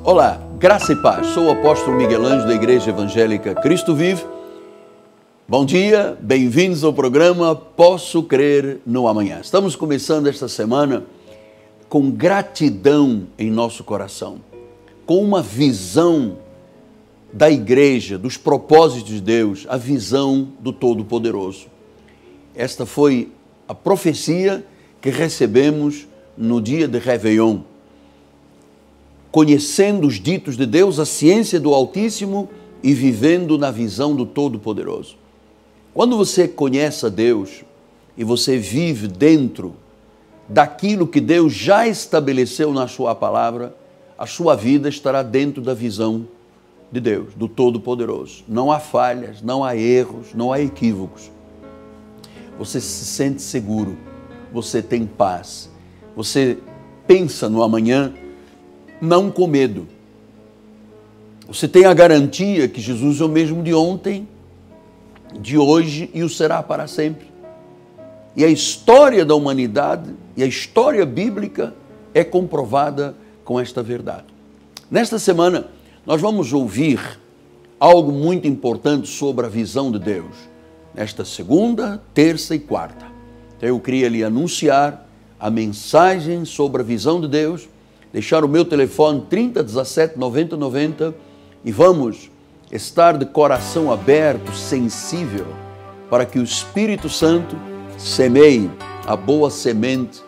Olá, graça e paz. Sou o apóstolo Miguel Ângelo da Igreja Evangélica Cristo Vive. Bom dia, bem-vindos ao programa Posso Crer no Amanhã. Estamos começando esta semana com gratidão em nosso coração, com uma visão da igreja, dos propósitos de Deus, a visão do Todo-Poderoso. Esta foi a profecia que recebemos no dia de Réveillon. Conhecendo os ditos de Deus, a ciência do Altíssimo e vivendo na visão do Todo-Poderoso. Quando você conhece a Deus e você vive dentro daquilo que Deus já estabeleceu na sua palavra, a sua vida estará dentro da visão de Deus, do Todo-Poderoso. Não há falhas, não há erros, não há equívocos. Você se sente seguro, você tem paz, você pensa no amanhã, não com medo. Você tem a garantia que Jesus é o mesmo de ontem, de hoje e o será para sempre. E a história da humanidade e a história bíblica é comprovada com esta verdade. Nesta semana, nós vamos ouvir algo muito importante sobre a visão de Deus. Nesta segunda, terça e quarta. Então eu queria lhe anunciar a mensagem sobre a visão de Deus, deixar o meu telefone 30 17 90 90 e vamos estar de coração aberto, sensível, para que o Espírito Santo semeie a boa semente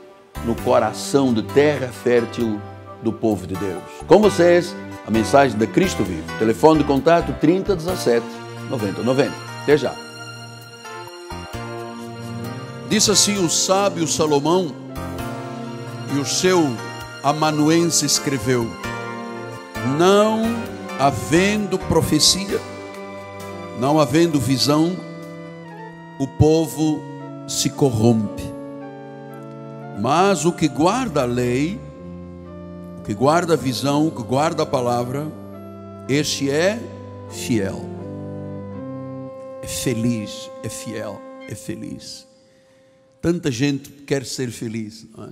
no coração de terra fértil do povo de Deus. Com vocês, a mensagem da Cristo Vive. Telefone de contato 30 17 90 90. Até já. Disse assim o sábio Salomão, e o seu amanuense escreveu: não havendo profecia, não havendo visão, o povo se corrompe. Mas o que guarda a lei, o que guarda a visão, o que guarda a palavra, este é fiel. É feliz, é fiel, é feliz. Tanta gente quer ser feliz, não é?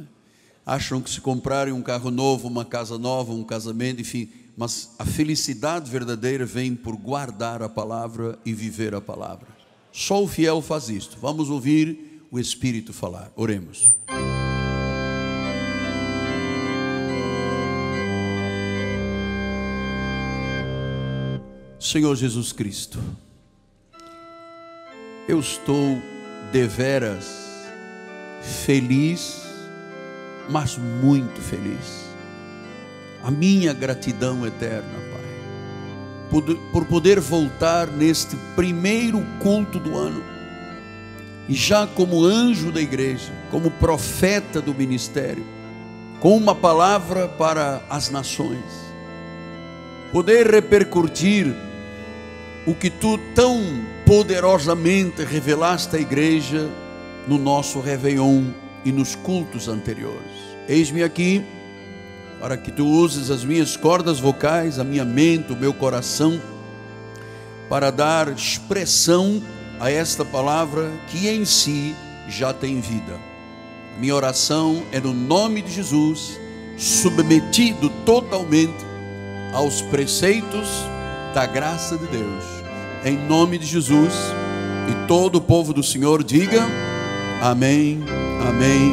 Acham que se comprarem um carro novo, uma casa nova, um casamento, enfim, mas a felicidade verdadeira vem por guardar a palavra e viver a palavra. Só o fiel faz isto. Vamos ouvir o Espírito falar. Oremos. Senhor Jesus Cristo, eu estou deveras feliz, mas muito feliz. A minha gratidão eterna, Pai, por poder voltar neste primeiro culto do ano, e já como anjo da igreja, como profeta do ministério, com uma palavra para as nações, poder repercutir o que Tu tão poderosamente revelaste à igreja no nosso Réveillon e nos cultos anteriores. Eis-me aqui para que Tu uses as minhas cordas vocais, a minha mente, o meu coração, para dar expressão a esta palavra que em si já tem vida. Minha oração é no nome de Jesus, submetido totalmente aos preceitos da graça de Deus. Em nome de Jesus, e todo o povo do Senhor diga amém, amém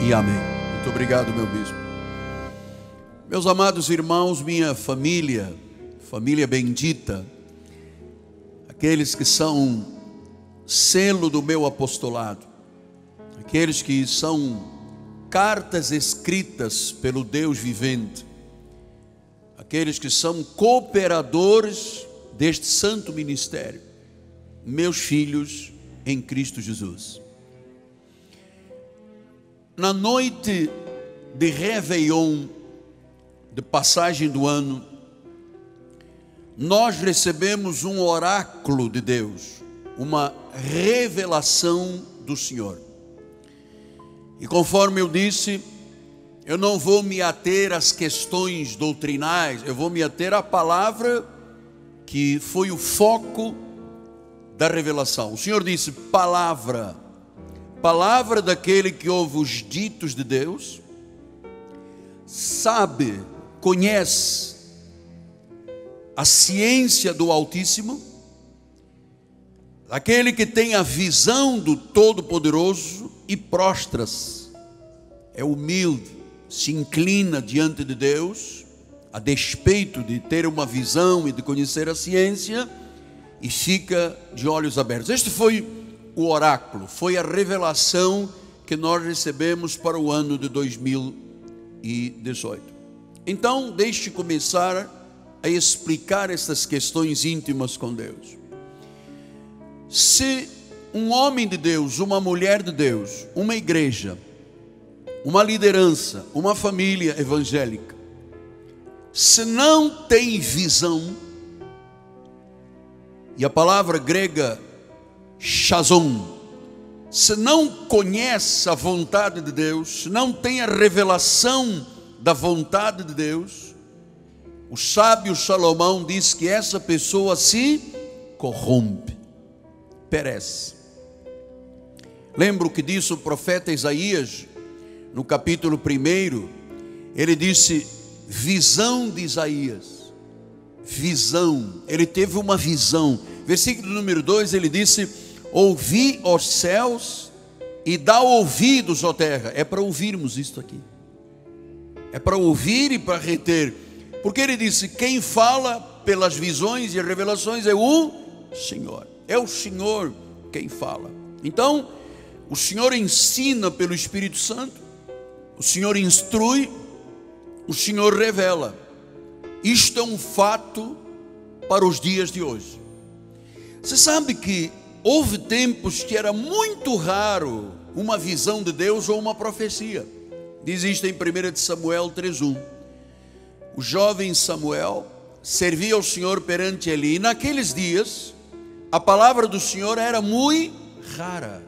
e amém. Muito obrigado, meu bispo. Meus amados irmãos, minha família, família bendita, aqueles que são selo do meu apostolado, aqueles que são cartas escritas pelo Deus vivente, aqueles que são cooperadores deste santo ministério, meus filhos em Cristo Jesus. Na noite de Réveillon, de passagem do ano, nós recebemos um oráculo de Deus, uma revelação do Senhor. E conforme eu disse, eu não vou me ater às questões doutrinais, eu vou me ater à palavra que foi o foco da revelação. O Senhor disse: palavra daquele que ouve os ditos de Deus, sabe conhece a ciência do Altíssimo, daquele que tem a visão do Todo-Poderoso e prostra-se, é humilde, se inclina diante de Deus, a despeito de ter uma visão e de conhecer a ciência, e fica de olhos abertos. Este foi o oráculo, foi a revelação que nós recebemos para o ano de 2018. Então, deixe começar a explicar essas questões íntimas com Deus. Se um homem de Deus, uma mulher de Deus, uma igreja, uma liderança, uma família evangélica, se não tem visão, e a palavra grega chazon, se não conhece a vontade de Deus, se não tem a revelação da vontade de Deus, o sábio Salomão diz que essa pessoa se corrompe, perece. Lembra o que disse o profeta Isaías, no capítulo 1, ele disse, visão de Isaías, visão, ele teve uma visão. Versículo número 2, ele disse, ouvi os céus e dá ouvidos, ó terra. É para ouvirmos isto aqui, é para ouvir e para reter, porque ele disse, quem fala pelas visões e revelações é o Senhor, é o Senhor quem fala. Então, o Senhor ensina pelo Espírito Santo, o Senhor instrui, o Senhor revela. Isto é um fato para os dias de hoje. Você sabe que houve tempos que era muito raro uma visão de Deus ou uma profecia. Diz isto em 1 Samuel 3:1. O jovem Samuel servia ao Senhor perante Eli, e naqueles dias a palavra do Senhor era muito rara.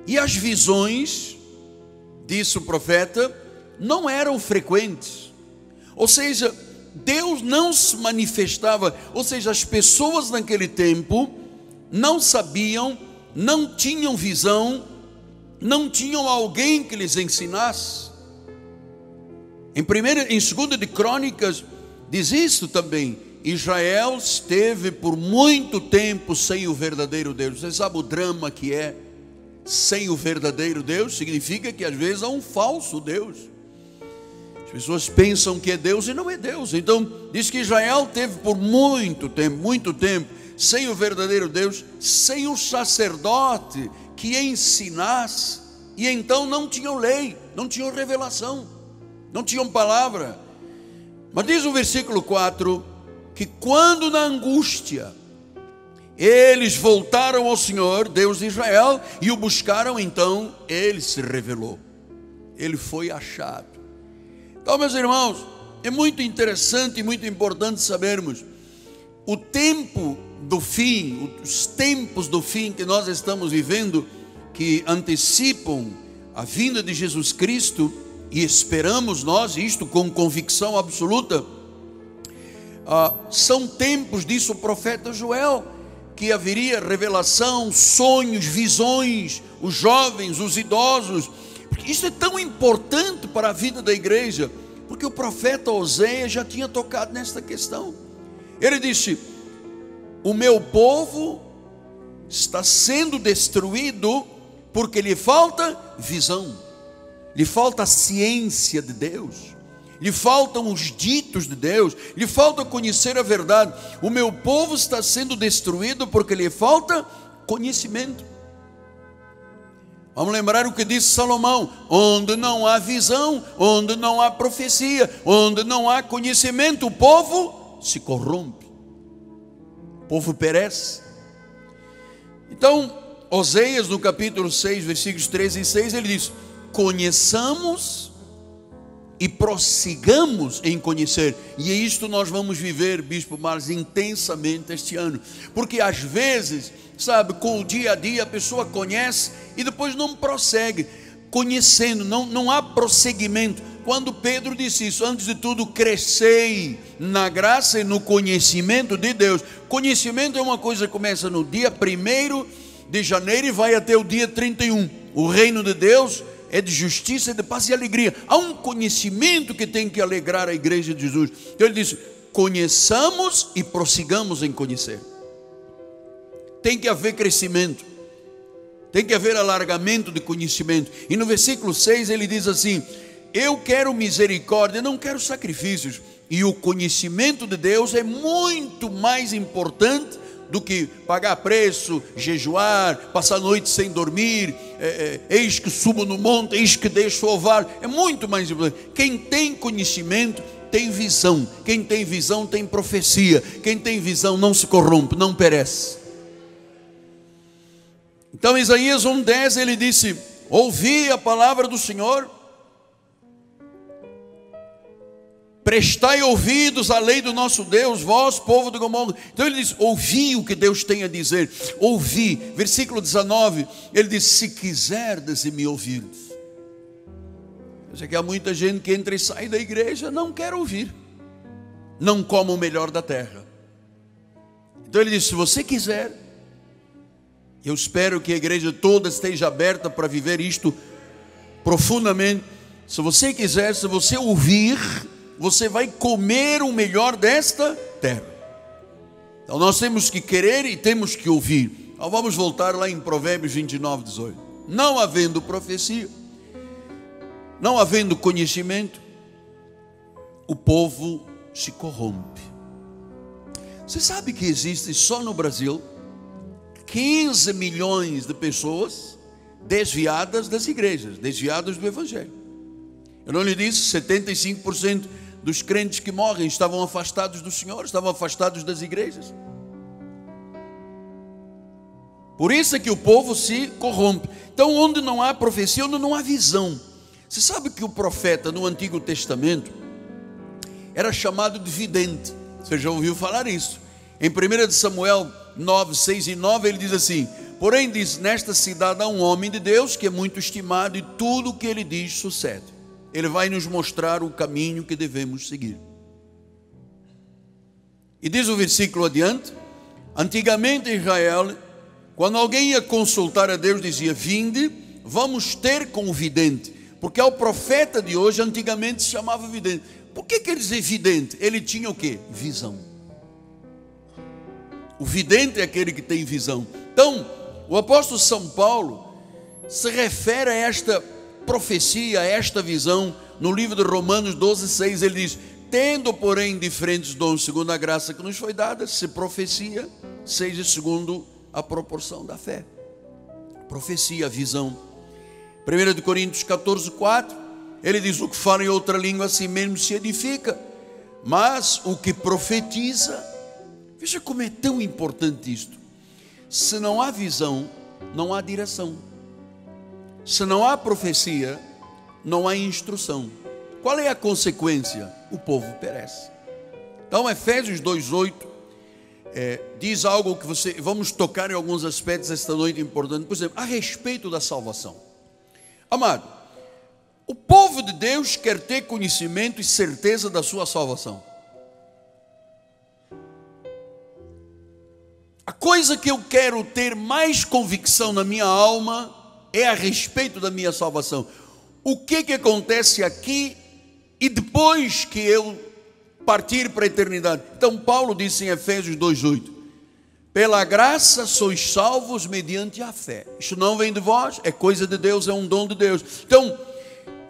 E as visões, disse o profeta, não eram frequentes. Ou seja, Deus não se manifestava, ou seja, as pessoas naquele tempo não sabiam, não tinham visão, não tinham alguém que lhes ensinasse. Em 2 de Crônicas diz isso também, Israel esteve por muito tempo sem o verdadeiro Deus. Você sabe o drama que é sem o verdadeiro Deus? Significa que às vezes há um falso Deus. As pessoas pensam que é Deus e não é Deus. Então diz que Israel teve por muito tempo sem o verdadeiro Deus, sem o sacerdote que ensinasse, e então não tinham lei, não tinham revelação, não tinham palavra. Mas diz o versículo 4, que quando na angústia eles voltaram ao Senhor, Deus de Israel, e o buscaram, então ele se revelou, ele foi achado. Então, meus irmãos, é muito interessante e muito importante sabermos o tempo do fim, os tempos do fim que nós estamos vivendo, que antecipam a vinda de Jesus Cristo, e esperamos nós isto com convicção absoluta. São tempos, disse o profeta Joel, que haveria revelação, sonhos, visões, os jovens, os idosos. Porque isso é tão importante para a vida da igreja, porque o profeta Oséias já tinha tocado nesta questão. Ele disse, o meu povo está sendo destruído porque lhe falta visão, lhe falta a ciência de Deus, lhe faltam os ditos de Deus, lhe falta conhecer a verdade. O meu povo está sendo destruído porque lhe falta conhecimento. Vamos lembrar o que disse Salomão, onde não há visão, onde não há profecia, onde não há conhecimento, o povo se corrompe, o povo perece. Então, Oséias no capítulo 6, versículos 13 e 6, ele diz, conheçamos e prossigamos em conhecer. E é isto nós vamos viver, Bispo Marlos, intensamente este ano, porque às vezes, sabe, com o dia a dia a pessoa conhece e depois não prossegue conhecendo, não há prosseguimento. Quando Pedro disse isso, antes de tudo crescei na graça e no conhecimento de Deus. Conhecimento é uma coisa que começa no dia 1º de janeiro e vai até o dia 31. O reino de Deus é de justiça, é de paz e alegria. Há um conhecimento que tem que alegrar a igreja de Jesus. Então ele diz: conheçamos e prossigamos em conhecer. Tem que haver crescimento, tem que haver alargamento de conhecimento. E no versículo 6 ele diz assim: eu quero misericórdia, não quero sacrifícios. E o conhecimento de Deus é muito mais importante do que pagar preço, jejuar, passar a noite sem dormir, eis que subo no monte, eis que deixo o ovar. É muito mais importante. Quem tem conhecimento tem visão. Quem tem visão tem profecia. Quem tem visão não se corrompe, não perece. Então Isaías 1:10 ele disse: ouvi a palavra do Senhor, prestai ouvidos à lei do nosso Deus, vós, povo de Gomorra. Então ele diz: ouvi o que Deus tem a dizer. Ouvi. Versículo 19, ele diz: se quiserdes e me ouvirdes. Eu sei que há muita gente que entra e sai da igreja, não quer ouvir, não come o melhor da terra. Então ele diz: se você quiser, eu espero que a igreja toda esteja aberta para viver isto profundamente. Se você quiser, se você ouvir, você vai comer o melhor desta terra. Então nós temos que querer e temos que ouvir. Então vamos voltar lá em Provérbios 29:18. Não havendo profecia, não havendo conhecimento, o povo se corrompe. Você sabe que existe só no Brasil 15 milhões de pessoas desviadas das igrejas, desviadas do evangelho. Eu não lhe disse, 75% dos crentes que morrem estavam afastados do Senhor, estavam afastados das igrejas. Por isso é que o povo se corrompe. Então, onde não há profecia, onde não há visão. Você sabe que o profeta no Antigo Testamento era chamado de vidente. Você já ouviu falar isso? Em 1 Samuel 9, 6 e 9 ele diz assim: porém diz, nesta cidade há um homem de Deus que é muito estimado, e tudo o que ele diz sucede. Ele vai nos mostrar o caminho que devemos seguir. E diz o versículo adiante: antigamente em Israel, quando alguém ia consultar a Deus, dizia: vinde, vamos ter com o vidente. Porque ao profeta de hoje, antigamente se chamava vidente. Por que quer dizer vidente? Ele tinha o quê? Visão. O vidente é aquele que tem visão. Então, o apóstolo São Paulo se refere a esta profecia, a esta visão, no livro de Romanos 12:6, ele diz: tendo, porém, diferentes dons segundo a graça que nos foi dada, se profecia, seja segundo a proporção da fé. Profecia, visão. 1 Coríntios 14:4, ele diz: o que fala em outra língua, assim mesmo se edifica, mas o que profetiza. Veja como é tão importante isto. Se não há visão, não há direção. Se não há profecia, não há instrução. Qual é a consequência? O povo perece. Então Efésios 2:8 diz algo que vamos tocar em alguns aspectos esta noite importante. Por exemplo, a respeito da salvação. Amado, o povo de Deus quer ter conhecimento e certeza da sua salvação. A coisa que eu quero ter mais convicção na minha alma é a respeito da minha salvação. O que acontece aqui e depois que eu partir para a eternidade? Então Paulo disse em Efésios 2:8: pela graça sois salvos mediante a fé. Isto não vem de vós, é coisa de Deus, é um dom de Deus. Então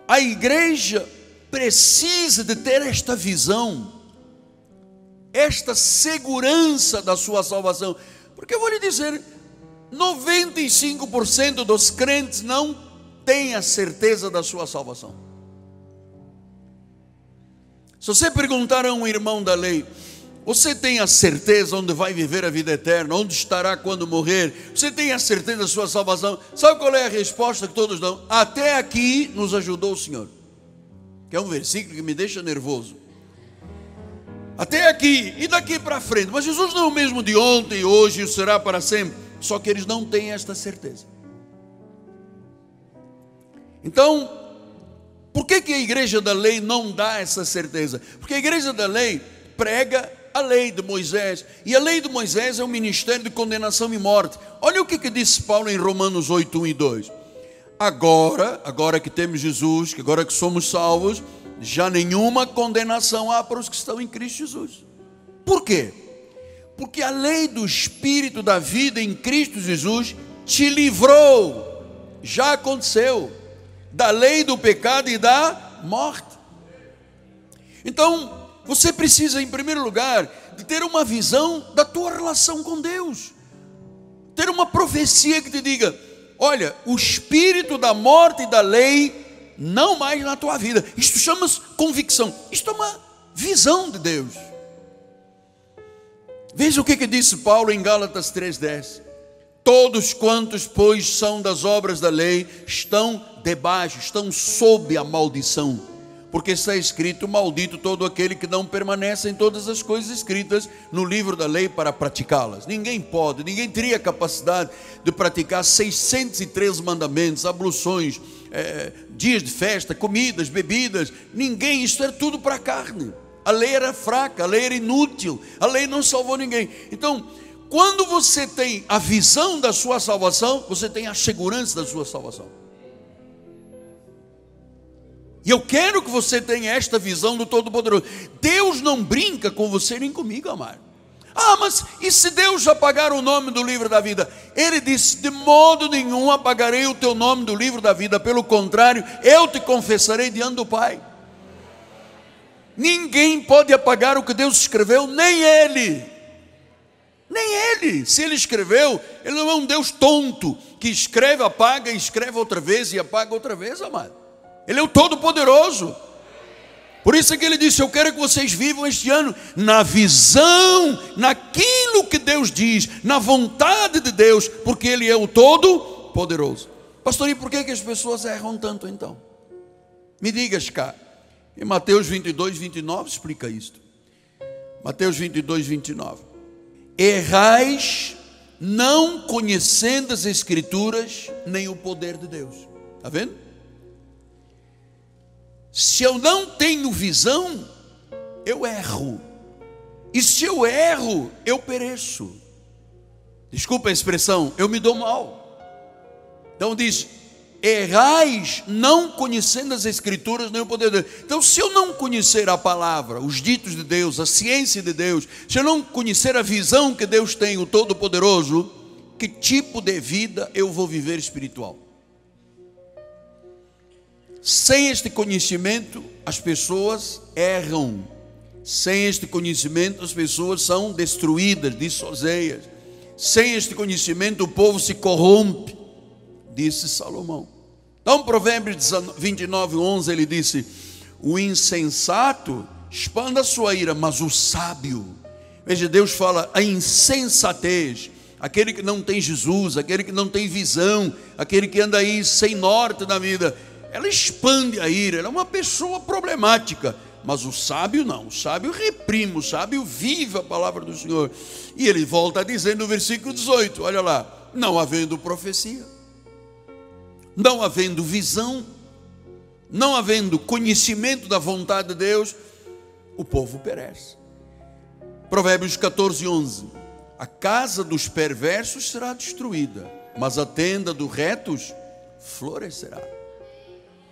a igreja precisa de ter esta visão, esta segurança da sua salvação. Porque eu vou lhe dizer, 95% dos crentes não têm a certeza da sua salvação. Se você perguntar a um irmão da lei: você tem a certeza onde vai viver a vida eterna, onde estará quando morrer? Você tem a certeza da sua salvação? Sabe qual é a resposta que todos dão? Até aqui nos ajudou o Senhor. Que é um versículo que me deixa nervoso. Até aqui, e daqui para frente? Mas Jesus não é o mesmo de ontem, hoje e o será para sempre. Só que eles não têm esta certeza. Então, por que a igreja da lei não dá essa certeza? Porque a igreja da lei prega a lei de Moisés, e a lei de Moisés é um ministério de condenação e morte. Olha o que disse Paulo em Romanos 8:1 e 2: Agora que temos Jesus, que agora que somos salvos, já nenhuma condenação há para os que estão em Cristo Jesus. Por quê? Porque a lei do Espírito da vida em Cristo Jesus te livrou, já aconteceu, da lei do pecado e da morte. Então, você precisa, em primeiro lugar, de ter uma visão da tua relação com Deus. Ter uma profecia que te diga: olha, o espírito da morte e da lei não mais na tua vida. Isto chama-se convicção. Isto é uma visão de Deus. Veja o que disse Paulo em Gálatas 3:10. Todos quantos, pois, são das obras da lei, estão debaixo, estão sob a maldição. Porque está escrito: maldito todo aquele que não permanece em todas as coisas escritas no livro da lei para praticá-las. Ninguém teria capacidade de praticar 603 mandamentos, abluções, dias de festa, comidas, bebidas. Ninguém, isso era tudo para a carne. A lei era fraca, a lei era inútil, a lei não salvou ninguém. Então, quando você tem a visão da sua salvação, você tem a segurança da sua salvação. E eu quero que você tenha esta visão do Todo-Poderoso. Deus não brinca com você nem comigo, amado. Mas e se Deus apagar o nome do livro da vida? Ele disse: de modo nenhum apagarei o teu nome do livro da vida. Pelo contrário, eu te confessarei diante do Pai. Ninguém pode apagar o que Deus escreveu, nem Ele. Nem Ele. Se Ele escreveu, Ele não é um Deus tonto, que escreve, apaga, escreve outra vez e apaga outra vez, amado. Ele é o Todo-Poderoso. Por isso é que Ele disse: eu quero que vocês vivam este ano na visão, naquilo que Deus diz, na vontade de Deus, porque Ele é o Todo-Poderoso. Pastor, e por que as pessoas erram tanto então? Me digas cá. Em Mateus 22:29 explica isto. Mateus 22:29. Errais não conhecendo as Escrituras, nem o poder de Deus. Está vendo? Se eu não tenho visão, eu erro. E se eu erro, eu pereço. Desculpa a expressão, eu me dou mal. Então diz: errais não conhecendo as Escrituras nem o poder de Deus. Então, se eu não conhecer a palavra, os ditos de Deus, a ciência de Deus, se eu não conhecer a visão que Deus tem, o Todo-Poderoso, que tipo de vida eu vou viver espiritual? Sem este conhecimento, as pessoas erram. Sem este conhecimento, as pessoas são destruídas, dissoseias. Sem este conhecimento, o povo se corrompe, disse Salomão. Então, Provérbios 29:11, ele disse: o insensato expanda a sua ira, mas o sábio, veja, Deus fala a insensatez, aquele que não tem Jesus, aquele que não tem visão, aquele que anda aí sem norte na vida, ela expande a ira, ela é uma pessoa problemática. Mas o sábio não, o sábio reprime, o sábio vive a palavra do Senhor. E ele volta a dizer no versículo 18, olha lá: não havendo profecia, não havendo visão, não havendo conhecimento da vontade de Deus, o povo perece. Provérbios 14:11. A casa dos perversos será destruída, mas a tenda dos retos florescerá.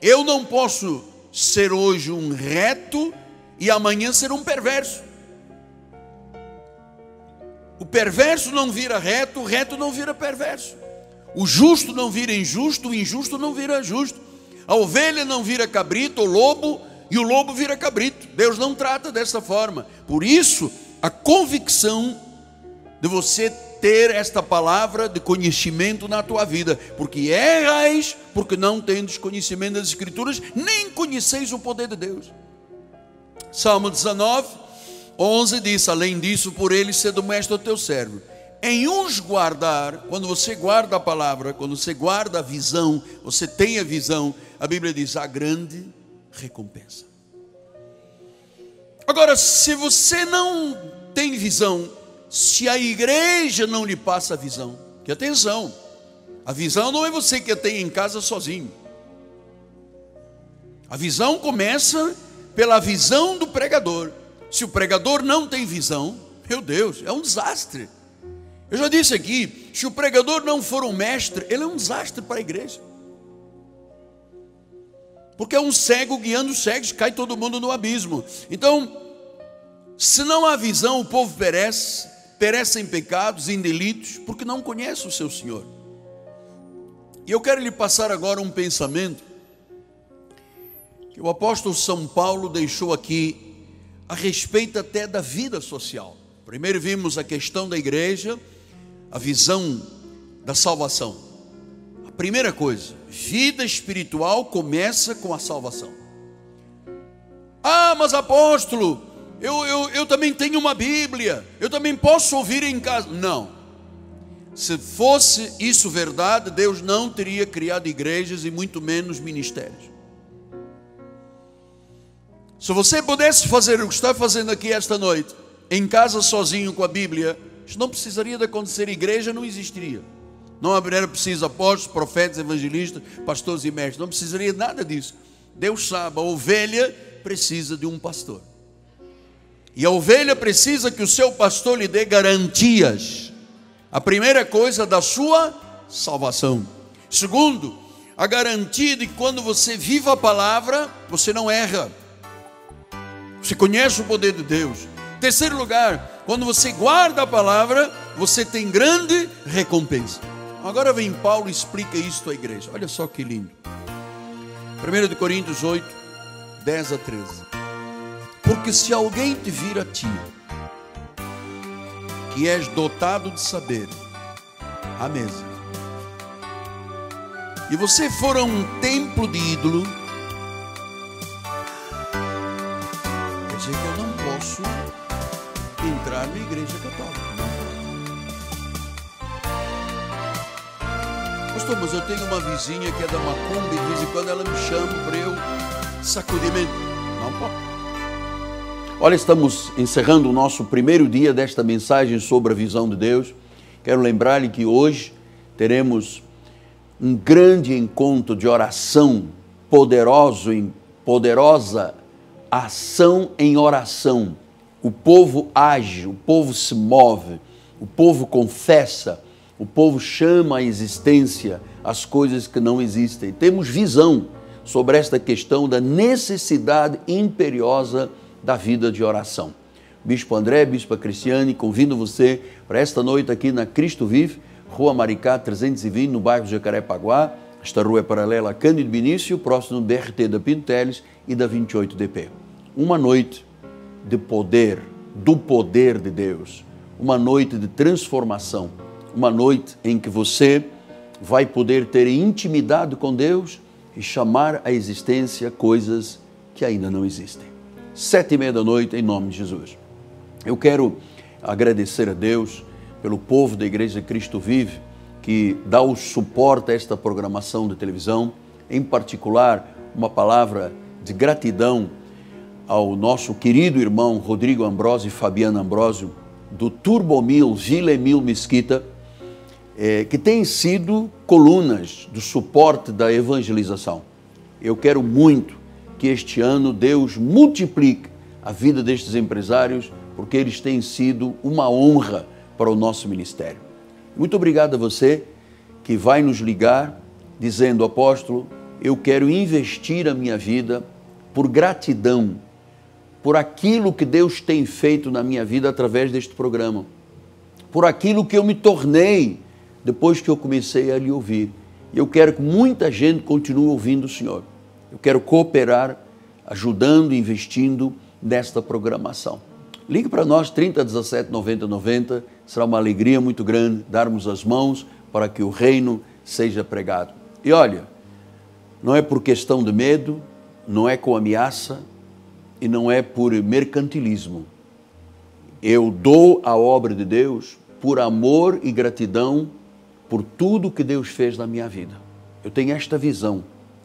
Eu não posso ser hoje um reto e amanhã ser um perverso. O perverso não vira reto, o reto não vira perverso. O justo não vira injusto, o injusto não vira justo. A ovelha não vira cabrito ou lobo, e o lobo vira cabrito. Deus não trata dessa forma. Por isso, a convicção de você ter esta palavra de conhecimento na tua vida, porque errais, porque não tendes conhecimento das Escrituras, nem conheceis o poder de Deus. Salmo 19:11 diz: além disso, por ele ser doméstico ao teu servo, em os guardar. Quando você guarda a palavra, quando você guarda a visão, você tem a visão, a Bíblia diz: a grande recompensa. Agora, se você não tem visão, se a igreja não lhe passa a visão, que atenção, a visão não é você que a tem em casa sozinho. A visão começa pela visão do pregador. Se o pregador não tem visão, meu Deus, é um desastre. Eu já disse aqui, se o pregador não for um mestre, ele é um desastre para a igreja. Porque é um cego guiando cegos, cai todo mundo no abismo. Então, se não há visão, o povo perece em pecados, em delitos, porque não conhece o seu Senhor. E eu quero lhe passar agora um pensamento que o apóstolo São Paulo deixou aqui a respeito até da vida social. Primeiro vimos a questão da igreja, a visão da salvação. A primeira coisa, vida espiritual começa com a salvação. Ah, mas apóstolo, eu também tenho uma Bíblia, eu também posso ouvir em casa. Não. Se fosse isso verdade, Deus não teria criado igrejas e muito menos ministérios. Se você pudesse fazer o que está fazendo aqui esta noite, em casa sozinho com a Bíblia, isso não precisaria de acontecer, igreja não existiria. Não era preciso apóstolos, profetas, evangelistas, pastores e mestres, não precisaria nada disso. Deus sabe, a ovelha precisa de um pastor. E a ovelha precisa que o seu pastor lhe dê garantias. A primeira coisa, da sua salvação. Segundo, a garantia de que quando você vive a palavra, você não erra. Você conhece o poder de Deus. Terceiro lugar, quando você guarda a palavra, você tem grande recompensa. Agora vem Paulo e explica isto à igreja. Olha só que lindo. 1 Coríntios 8, 10 a 13. Porque se alguém te vir a ti, que és dotado de saber, à mesa, e você for a um templo de ídolo, quer dizer que eu não posso entrar na igreja católica. Pastor, mas eu tenho uma vizinha que é da macumba e de vez em quando ela me chama para eu sacudimento. Não pode. Olha, estamos encerrando o nosso primeiro dia desta mensagem sobre a visão de Deus. Quero lembrar-lhe que hoje teremos um grande encontro de oração, poderosa ação em oração. O povo age, o povo se move, o povo confessa, o povo chama à existência as coisas que não existem. Temos visão sobre esta questão da necessidade imperiosa da vida de oração. Bispo André, Bispa Cristiane, convido você para esta noite aqui na Cristo Vive, Rua Maricá 320, no bairro de Jacarepaguá. Esta rua é paralela a Cândido Benício, próximo do BRT da Pinto Teles e da 28DP. Uma noite de poder, do poder de Deus. Uma noite de transformação. Uma noite em que você vai poder ter intimidade com Deus e chamar à existência coisas que ainda não existem. 7h30 da noite, em nome de Jesus. Eu quero agradecer a Deus pelo povo da Igreja Cristo Vive, que dá o suporte a esta programação de televisão, em particular uma palavra de gratidão ao nosso querido irmão Rodrigo Ambrosio e Fabiana Ambrosio, do Turbomil, Vila Emil Mesquita, que têm sido colunas do suporte da evangelização. Eu quero muito que este ano Deus multiplique a vida destes empresários, porque eles têm sido uma honra para o nosso ministério. Muito obrigado a você que vai nos ligar dizendo: apóstolo, eu quero investir a minha vida por gratidão, por aquilo que Deus tem feito na minha vida através deste programa, por aquilo que eu me tornei depois que eu comecei a lhe ouvir. E eu quero que muita gente continue ouvindo o Senhor. Eu quero cooperar, ajudando, investindo nesta programação. Ligue para nós, 3017 90 90. Será uma alegria muito grande darmos as mãos para que o reino seja pregado. E olha, não é por questão de medo, não é com ameaça e não é por mercantilismo. Eu dou a obra de Deus por amor e gratidão por tudo que Deus fez na minha vida. Eu tenho esta visão.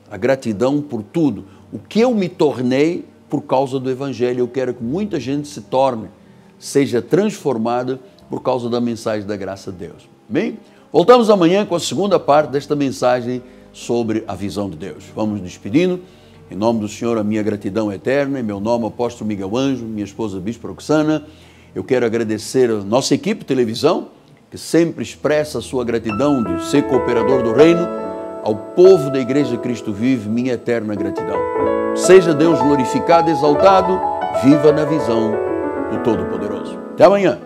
A gratidão por tudo, o que eu me tornei por causa do Evangelho. Eu quero que muita gente se torne, seja transformada por causa da mensagem da graça de Deus. Amém? Voltamos amanhã com a segunda parte desta mensagem sobre a visão de Deus. Vamos nos despedindo. Em nome do Senhor, a minha gratidão eterna. Em meu nome, apóstolo Miguel Anjo, minha esposa Bispa Roxana. Eu quero agradecer a nossa equipe de televisão, que sempre expressa a sua gratidão de ser cooperador do reino, ao povo da Igreja Cristo Vive, minha eterna gratidão. Seja Deus glorificado, exaltado, viva na visão do Todo-Poderoso. Até amanhã.